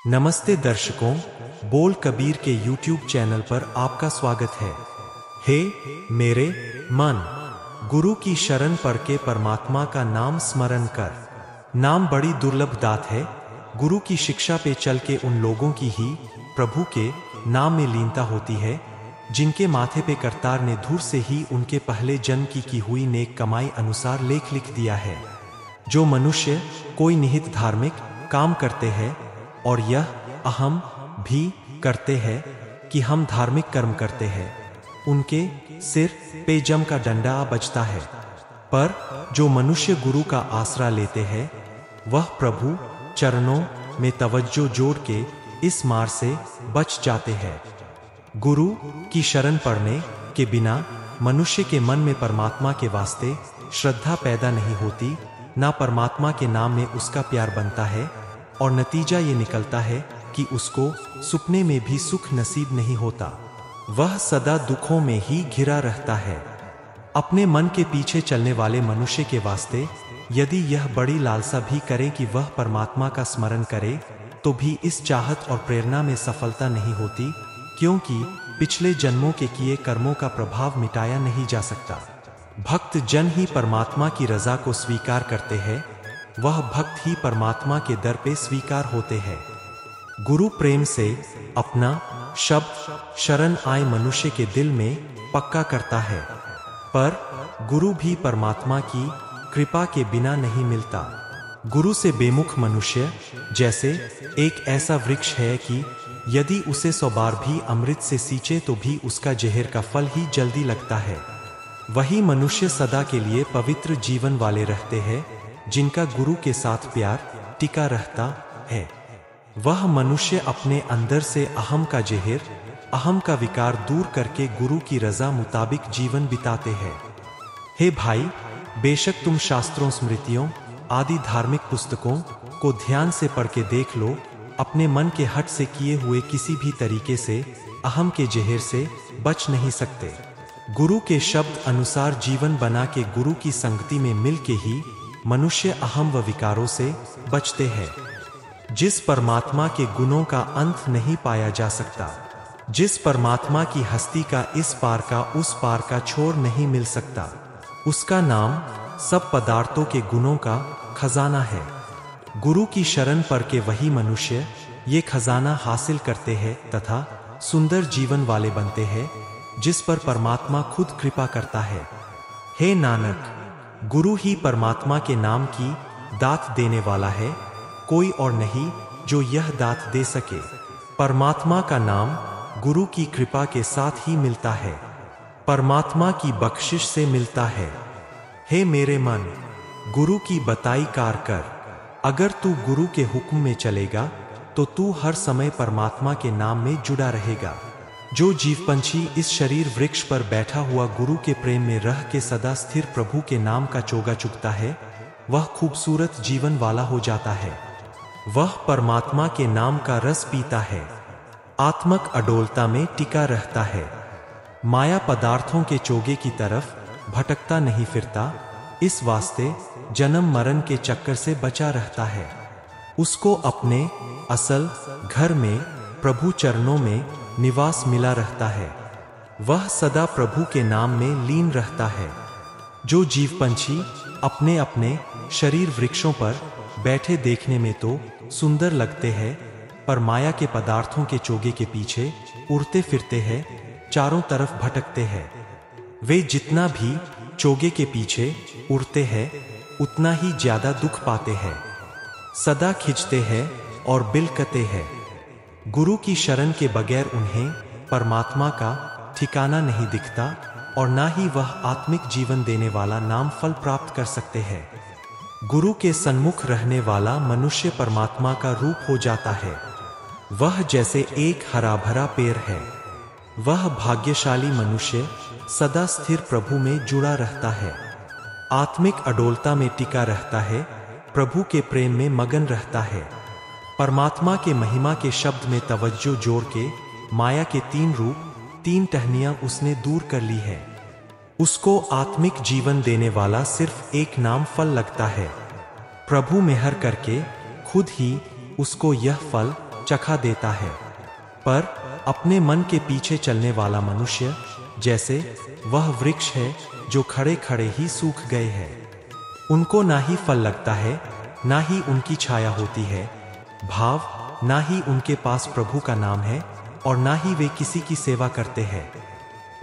नमस्ते दर्शकों, बोल कबीर के YouTube चैनल पर आपका स्वागत है। हे मेरे मन, गुरु की शरण पढ़ के परमात्मा का नाम स्मरण कर। नाम बड़ी दुर्लभ दात है। गुरु की शिक्षा पे चल के उन लोगों की ही प्रभु के नाम में लीनता होती है, जिनके माथे पे करतार ने धूर से ही उनके पहले जन्म की हुई नेक कमाई अनुसार लेख लिख दिया है। जो मनुष्य कोई निहित धार्मिक काम करते हैं और यह अहम भी करते हैं कि हम धार्मिक कर्म करते हैं, उनके सिर पे जम का डंडा आ बजता है। पर जो मनुष्य गुरु का आसरा लेते हैं, वह प्रभु चरणों में तवज्जो जोड़ के इस मार से बच जाते हैं। गुरु की शरण पड़ने के बिना मनुष्य के मन में परमात्मा के वास्ते श्रद्धा पैदा नहीं होती, ना परमात्मा के नाम में उसका प्यार बनता है, और नतीजा ये निकलता है कि उसको सुपने में भी सुख नसीब नहीं होता। वह सदा दुखों में ही घिरा रहता है। अपने मन के पीछे चलने वाले मनुष्य के वास्ते यदि यह बड़ी लालसा भी करे कि वह परमात्मा का स्मरण करे, तो भी इस चाहत और प्रेरणा में सफलता नहीं होती, क्योंकि पिछले जन्मों के किए कर्मों का प्रभाव मिटाया नहीं जा सकता। भक्त जन ही परमात्मा की रजा को स्वीकार करते हैं, वह भक्त ही परमात्मा के दर पे स्वीकार होते हैं। गुरु प्रेम से अपना शब्द शरण आए मनुष्य के दिल में पक्का करता है, पर गुरु भी परमात्मा की कृपा के बिना नहीं मिलता। गुरु से बेमुख मनुष्य जैसे एक ऐसा वृक्ष है कि यदि उसे 100 बार भी अमृत से सींचे तो भी उसका जहर का फल ही जल्दी लगता है। वही मनुष्य सदा के लिए पवित्र जीवन वाले रहते हैं, जिनका गुरु के साथ प्यार टिका रहता है। वह मनुष्य अपने अंदर से अहम का जहर, अहम का विकार दूर करके गुरु की रजा मुताबिक जीवन बिताते हैं। हे भाई, बेशक तुम शास्त्रों, स्मृतियों आदि धार्मिक पुस्तकों को ध्यान से पढ़ के देख लो, अपने मन के हट से किए हुए किसी भी तरीके से अहम के जहर से बच नहीं सकते। गुरु के शब्द अनुसार जीवन बना के गुरु की संगति में मिल के ही मनुष्य अहम व विकारों से बचते हैं। जिस परमात्मा के गुणों का अंत नहीं पाया जा सकता, जिस परमात्मा की हस्ती का इस पार का उस पार का छोर नहीं मिल सकता, उसका नाम सब पदार्थों के गुणों का खजाना है। गुरु की शरण पढ़ के वही मनुष्य ये खजाना हासिल करते हैं तथा सुंदर जीवन वाले बनते हैं, जिस पर परमात्मा खुद कृपा करता है। हे नानक, गुरु ही परमात्मा के नाम की दात देने वाला है, कोई और नहीं जो यह दात दे सके। परमात्मा का नाम गुरु की कृपा के साथ ही मिलता है, परमात्मा की बख्शिश से मिलता है। हे मेरे मन, गुरु की बताई कार कर। अगर तू गुरु के हुक्म में चलेगा तो तू हर समय परमात्मा के नाम में जुड़ा रहेगा। जो जीव पंछी इस शरीर वृक्ष पर बैठा हुआ गुरु के प्रेम में रह के सदा स्थिर प्रभु के नाम का चोगा चुगता है, वह खूबसूरत जीवन वाला हो जाता है। वह परमात्मा के नाम का रस पीता है, आत्मक अडोलता में टिका रहता है, माया पदार्थों के चोगे की तरफ भटकता नहीं फिरता, इस वास्ते जन्म मरण के चक्कर से बचा रहता है। उसको अपने असल घर में प्रभु चरणों में निवास मिला रहता है। वह सदा प्रभु के नाम में लीन रहता है। जो जीव पंछी अपने अपने शरीर वृक्षों पर बैठे देखने में तो सुंदर लगते हैं, पर माया के पदार्थों के चोगे के पीछे उड़ते फिरते हैं, चारों तरफ भटकते हैं। वे जितना भी चोगे के पीछे उड़ते हैं, उतना ही ज्यादा दुख पाते हैं, सदा खिंचते हैं और बिलकते हैं। गुरु की शरण के बगैर उन्हें परमात्मा का ठिकाना नहीं दिखता, और ना ही वह आत्मिक जीवन देने वाला नाम फल प्राप्त कर सकते हैं। गुरु के सन्मुख रहने वाला मनुष्य परमात्मा का रूप हो जाता है। वह जैसे एक हरा भरा पेड़ है। वह भाग्यशाली मनुष्य सदा स्थिर प्रभु में जुड़ा रहता है, आत्मिक अडोलता में टिका रहता है, प्रभु के प्रेम में मगन रहता है। परमात्मा के महिमा के शब्द में तवज्जो जोड़ के माया के 3 रूप, 3 टहनियां उसने दूर कर ली है। उसको आत्मिक जीवन देने वाला सिर्फ एक नाम फल लगता है। प्रभु मेहर करके खुद ही उसको यह फल चखा देता है। पर अपने मन के पीछे चलने वाला मनुष्य जैसे वह वृक्ष है जो खड़े खड़े ही सूख गए हैं। उनको ना ही फल लगता है, ना ही उनकी छाया होती है, भाव ना ही उनके पास प्रभु का नाम है, और ना ही वे किसी की सेवा करते हैं।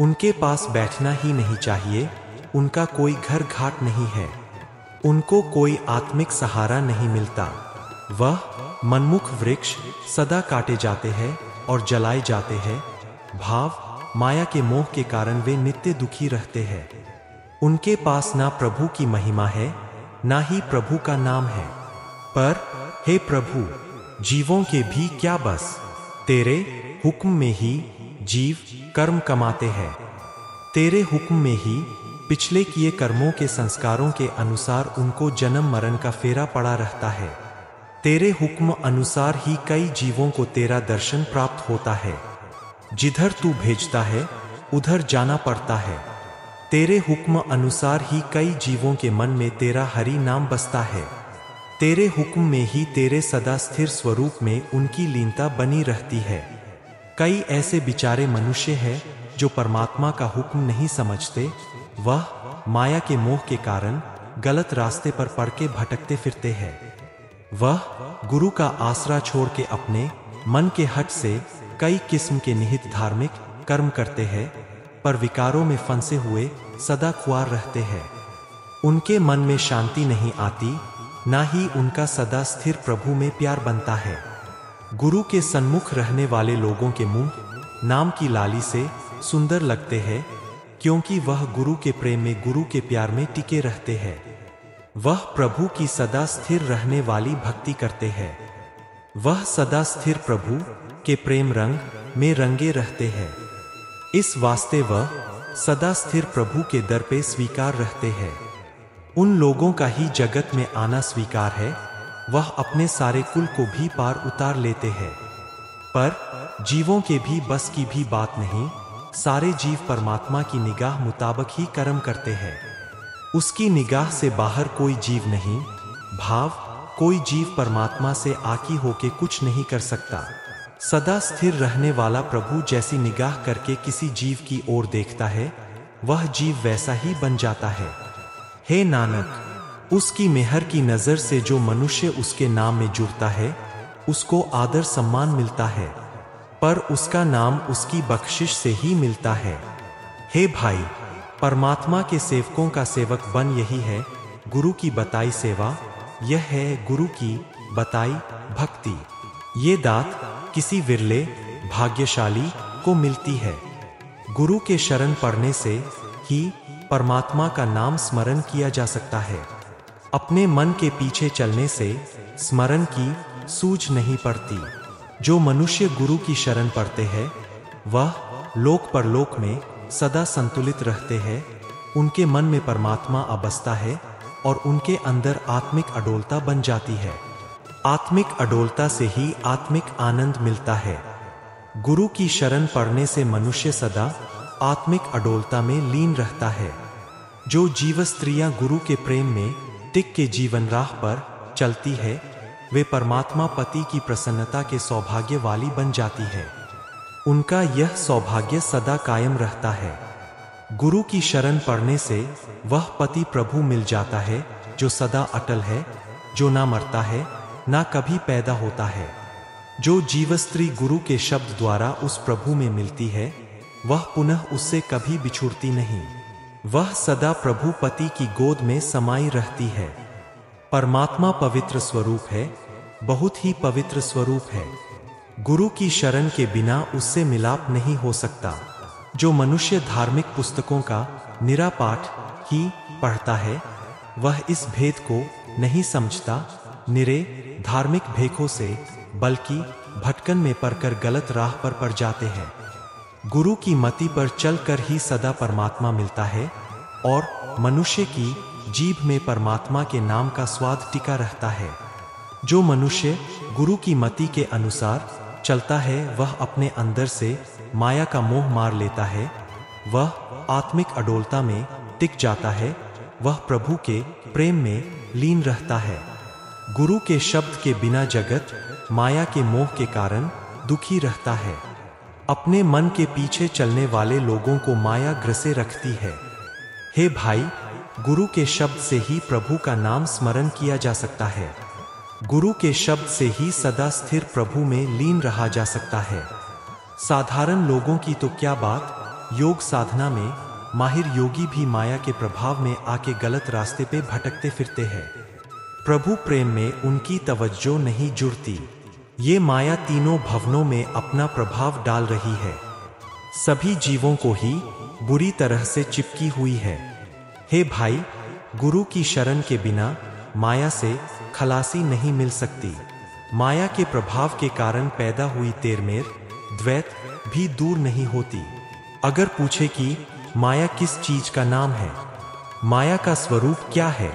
उनके पास बैठना ही नहीं चाहिए, उनका कोई घर घाट नहीं है, उनको कोई आत्मिक सहारा नहीं मिलता। वह मनमुख वृक्ष सदा काटे जाते हैं और जलाए जाते हैं। भाव माया के मोह के कारण वे नित्य दुखी रहते हैं। उनके पास ना प्रभु की महिमा है, ना ही प्रभु का नाम है। पर हे प्रभु, जीवों के भी क्या बस, तेरे हुक्म में ही जीव कर्म कमाते हैं। तेरे हुक्म में ही पिछले किए कर्मों के संस्कारों के अनुसार उनको जन्म मरण का फेरा पड़ा रहता है। तेरे हुक्म अनुसार ही कई जीवों को तेरा दर्शन प्राप्त होता है। जिधर तू भेजता है उधर जाना पड़ता है। तेरे हुक्म अनुसार ही कई जीवों के मन में तेरा हरि नाम बसता है। तेरे हुक्म में ही तेरे सदा स्थिर स्वरूप में उनकी लीनता बनी रहती है। कई ऐसे बिचारे मनुष्य हैं जो परमात्मा का हुक्म नहीं समझते। वह माया के मोह के कारण गलत रास्ते पर पड़ के भटकते फिरते हैं। वह गुरु का आसरा छोड़ के अपने मन के हट से कई किस्म के निहित धार्मिक कर्म करते हैं, पर विकारों में फंसे हुए सदा खुआर रहते हैं। उनके मन में शांति नहीं आती, ना ही उनका सदा स्थिर प्रभु में प्यार बनता है। गुरु के सन्मुख रहने वाले लोगों के मुंह नाम की लाली से सुंदर लगते हैं, क्योंकि वह गुरु के प्रेम में, गुरु के प्यार में टिके रहते हैं। वह प्रभु की सदा स्थिर रहने वाली भक्ति करते हैं। वह सदा स्थिर प्रभु के प्रेम रंग में रंगे रहते हैं। इस वास्ते वह सदा स्थिर प्रभु के दर पे स्वीकार रहते हैं। उन लोगों का ही जगत में आना स्वीकार है। वह अपने सारे कुल को भी पार उतार लेते हैं। पर जीवों के भी बस की भी बात नहीं। सारे जीव परमात्मा की निगाह मुताबिक ही कर्म करते हैं। उसकी निगाह से बाहर कोई जीव नहीं। भाव कोई जीव परमात्मा से आकी होके कुछ नहीं कर सकता। सदा स्थिर रहने वाला प्रभु जैसी निगाह करके किसी जीव की ओर देखता है, वह जीव वैसा ही बन जाता है। हे नानक, उसकी मेहर की नजर से जो मनुष्य उसके नाम में जुड़ता है, उसको आदर सम्मान मिलता है, पर उसका नाम उसकी बख्शिश से ही मिलता है। हे भाई, परमात्मा के सेवकों का सेवक बन यही है गुरु की बताई सेवा। यह है गुरु की बताई भक्ति। ये दात किसी विरले भाग्यशाली को मिलती है। गुरु के शरण पड़ने से ही परमात्मा का नाम स्मरण किया जा सकता है। अपने मन के पीछे चलने से स्मरण की सूझ नहीं पड़ती। जो मनुष्य गुरु की शरण पड़ते हैं, वह लोक परलोक में सदा संतुलित रहते हैं। उनके मन में परमात्मा बसता है और उनके अंदर आत्मिक अडोलता बन जाती है। आत्मिक अडोलता से ही आत्मिक आनंद मिलता है। गुरु की शरण पड़ने से मनुष्य सदा आत्मिक अडोलता में लीन रहता है। जो जीव स्त्रियां गुरु के प्रेम में टिक के जीवन राह पर चलती है, वे परमात्मा पति की प्रसन्नता के सौभाग्य वाली बन जाती है। उनका यह सौभाग्य सदा कायम रहता है। गुरु की शरण पड़ने से वह पति प्रभु मिल जाता है जो सदा अटल है, जो ना मरता है ना कभी पैदा होता है। जो जीव स्त्री गुरु के शब्द द्वारा उस प्रभु में मिलती है, वह पुनः उससे कभी बिछुड़ती नहीं। वह सदा प्रभु पति की गोद में समाई रहती है। परमात्मा पवित्र स्वरूप है, बहुत ही पवित्र स्वरूप है। गुरु की शरण के बिना उससे मिलाप नहीं हो सकता। जो मनुष्य धार्मिक पुस्तकों का निरा पाठ ही पढ़ता है, वह इस भेद को नहीं समझता। निरे धार्मिक भेखों से बल्कि भटकन में पड़कर गलत राह पर पड़ जाते हैं। गुरु की मति पर चलकर ही सदा परमात्मा मिलता है और मनुष्य की जीभ में परमात्मा के नाम का स्वाद टिका रहता है। जो मनुष्य गुरु की मति के अनुसार चलता है, वह अपने अंदर से माया का मोह मार लेता है। वह आत्मिक अडोलता में टिक जाता है। वह प्रभु के प्रेम में लीन रहता है। गुरु के शब्द के बिना जगत माया के मोह के कारण दुखी रहता है। अपने मन के पीछे चलने वाले लोगों को माया ग्रसे रखती है। हे भाई, गुरु के शब्द से ही प्रभु का नाम स्मरण किया जा सकता है। गुरु के शब्द से ही सदा स्थिर प्रभु में लीन रहा जा सकता है। साधारण लोगों की तो क्या बात, योग साधना में माहिर योगी भी माया के प्रभाव में आके गलत रास्ते पे भटकते फिरते हैं। प्रभु प्रेम में उनकी तवज्जो नहीं जुड़ती। ये माया तीनों भवनों में अपना प्रभाव डाल रही है, सभी जीवों को ही बुरी तरह से चिपकी हुई है। हे भाई, गुरु की शरण के बिना माया से खलासी नहीं मिल सकती। माया के प्रभाव के कारण पैदा हुई तेरमेर, द्वैत भी दूर नहीं होती। अगर पूछे कि माया किस चीज का नाम है, माया का स्वरूप क्या है,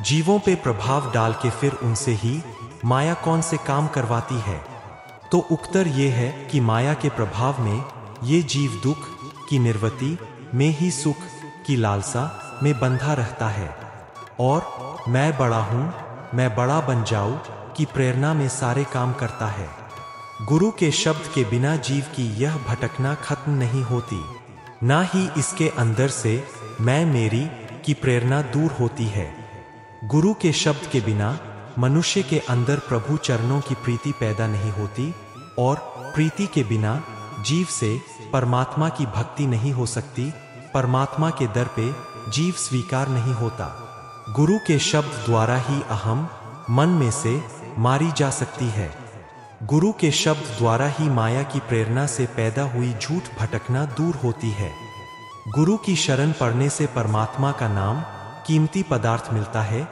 जीवों पे प्रभाव डाल के फिर उनसे ही माया कौन से काम करवाती है, तो उत्तर ये है कि माया के प्रभाव में ये जीव दुख की निर्वृत्ति में ही सुख की लालसा में बंधा रहता है और मैं बड़ा हूं, मैं बड़ा बन जाऊं की प्रेरणा में सारे काम करता है। गुरु के शब्द के बिना जीव की यह भटकना खत्म नहीं होती, ना ही इसके अंदर से मैं मेरी की प्रेरणा दूर होती है। गुरु के शब्द के बिना मनुष्य के अंदर प्रभु चरणों की प्रीति पैदा नहीं होती और प्रीति के बिना जीव से परमात्मा की भक्ति नहीं हो सकती। परमात्मा के दर पे जीव स्वीकार नहीं होता। गुरु के शब्द द्वारा ही अहम मन में से मारी जा सकती है। गुरु के शब्द द्वारा ही माया की प्रेरणा से पैदा हुई झूठ भटकना दूर होती है। गुरु की शरण पड़ने से परमात्मा का नाम कीमती पदार्थ मिलता है।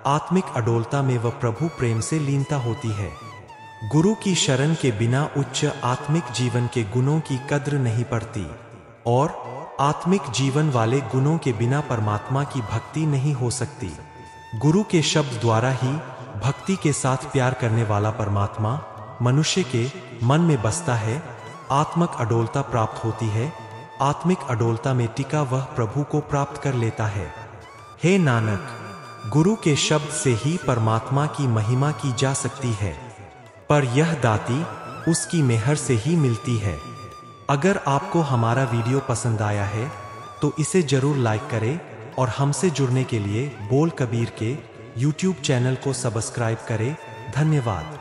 आत्मिक अडोलता में वह प्रभु प्रेम से लीनता होती है। गुरु की शरण के बिना उच्च आत्मिक जीवन के गुणों की कद्र नहीं पड़ती और आत्मिक जीवन वाले गुणों के बिना परमात्मा की भक्ति नहीं हो सकती। गुरु के शब्द द्वारा ही भक्ति के साथ प्यार करने वाला परमात्मा मनुष्य के मन में बसता है। आत्मिक अडोलता प्राप्त होती है। आत्मिक अडोलता में टिका वह प्रभु को प्राप्त कर लेता है। हे नानक, गुरु के शब्द से ही परमात्मा की महिमा की जा सकती है, पर यह दाती उसकी मेहर से ही मिलती है। अगर आपको हमारा वीडियो पसंद आया है तो इसे जरूर लाइक करें और हमसे जुड़ने के लिए बोल कबीर के YouTube चैनल को सब्सक्राइब करें। धन्यवाद।